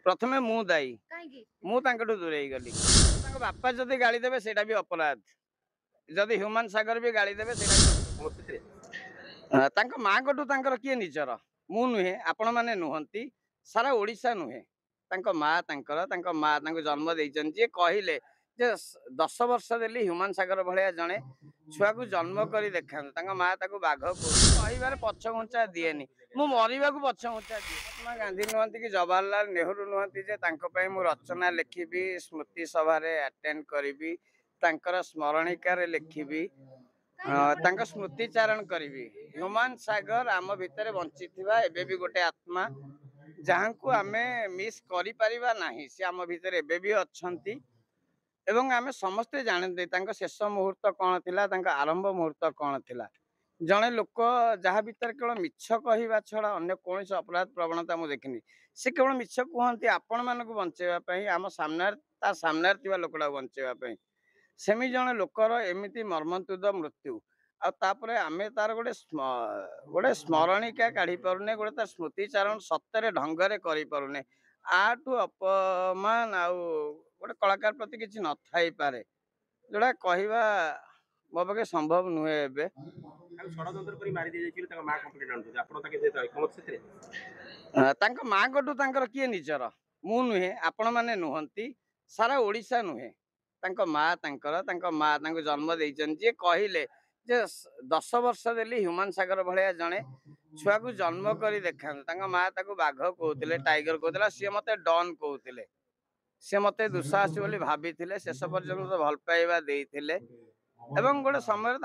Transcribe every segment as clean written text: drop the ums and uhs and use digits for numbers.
प्रथमे मु दायी मु दूरे गली बापा जदि गाली देवे सेटा भी अपराध जदि ह्यूमन सागर भी गाली देवे माँ कटू किए निजर मु नुहे आपण मैंने नुहति सारा ओडिशा नुहे माँ माँ जन्म देते जी कहले 10 वर्ष देली ह्यूमन सागर भाया जड़े छुआ को जन्म कर देखा माँ बाघ कह पछघुंचा दिएनि मु मरवा को पछघुंचा दिए महात्मा गांधी नुहति कि जवाहरलाल नेहरू नुहति मु रचना लिखी स्मृति सभा अटेंड करी स्मरणिकार लिखी स्मृतिचारण करी ह्यूमन सागर आम भितर बंची एबे भी गोटे आत्मा जहाँ को आमे मिस करि परिबा नाही से आम भितर एबे भी अछंती एवं आमे समस्ते जानते शेष मुहूर्त कौन थिला आरंभ मुहूर्त कौन थिला जड़े लोक जहाँ भीतर केवल मिछ कहवा छड़ा अन्य कौन अपराध प्रवणता मुझे देखनी से केवल मिछ कहते आपण मानक बंचेवाई आम सामने लोकटा बंचेवाई सेमी जड़े लोकर एमती मर्मन्तुद मृत्यु आतापर आमे तार गोटे स्मरणिका काढ़ी पारुने गोटे तार स्मृतिचारण सत्य ढंगरे करि पारुने आठू अपमान आउ गोटे कलाकार प्रति किसी न थाई पारे जोड़ा कहवा मो पाखे संभव नुहे एबे माँ कटू किए निजर मु नुहे आपण मैंने नुहति सारा ओडिशा नुहे माँ माँ जन्म देते जी कहले 10 वर्ष देली ह्यूमन सागर भाया जड़े छुआ को जन्म कर देखा माँ बाघ कहते टाइगर कहते सी मत डन कहते सी मत दुस्साहसी बोली भाभी शेष पर्यंत भल पाइबा देइथिले एवं गोटे समय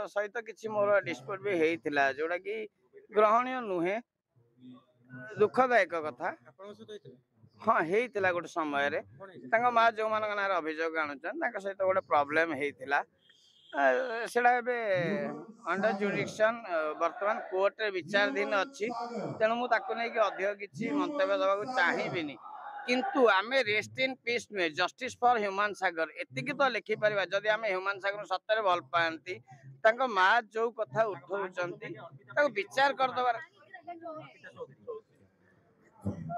सहित किसी मोर डिस्प्यूट भी होता जोड़ा कि ग्रहणीय नुहे दुखदायक कथा हाँ होता गोटे समय माँ जो मान ना अभियोग आणुचन सहित गोटे प्रोब्लेम होता सेटा अंडर जुडिक्शन बर्तमान कोर्ट रे विचाराधीन अच्छी तेणु मुझे अधिक किसी मंतव्य दवा चाहिए किंतु आमे रेस्ट इन पीस नुहे जस्टिस फॉर ह्यूमन सागर एतिकी तो लिखि परिबा जदि आमे ह्यूमन सागर सत्य भल पाती माँ जो कथा उठाउचंती विचार करदबार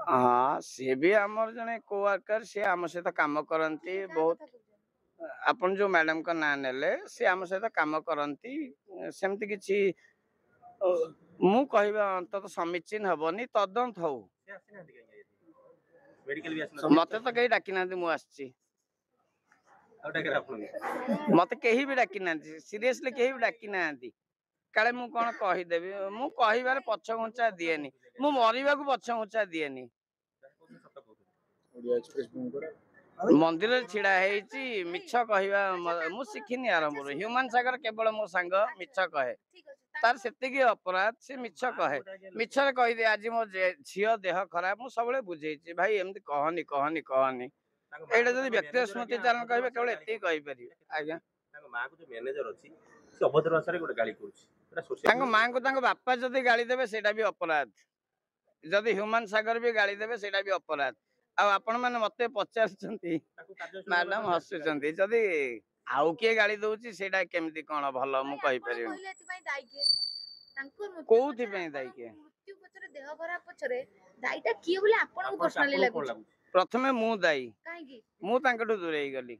हाँ सी भी आमर जने कोवर्कर सी आम सहित काम करती बहुत आपन जो मैडम का ना नेले सी आम सहित काम करती सेमती किछि मु कहबा अंत समीचीन हबनी तदंत हो मत तो कहीं डाकी ना मुझे मत कहीं भी डाकी ना सीरियसली कहीं भी डाकी ना काले मु कौन कहीदेवी मु कहबार पछघुंचा दिएनि मु मरवा को पछघुंचा दिएनि मंदिर छिड़ा है मिछ कहवा मु शिखिनी आरंभ ह्यूमन सागर केवल मो सांग मिछ कहे तार से अपराध से मिछ कहे मिछरे कहीदे आज मो झील देह खराब मु सब बुझे भाई एमती कहनी कहनी कहनी एटा जदि व्यक्ति स्मृतिचारण कहे केवल एति कहि परिबे आज्ञा माँ को बापा जदि गाली देवे सेटा भी अपराध जदि ह्यूमन सागर भी गाली देवे सेटा भी अपराध आपण मैंने मत पचार मैडम हसुंच जदि आउ किए गाली दौची सेटा केमती कौन भल मु कहि परिबे कोउथि पई दाई के प्रथमे मु दाई मु दूरे गली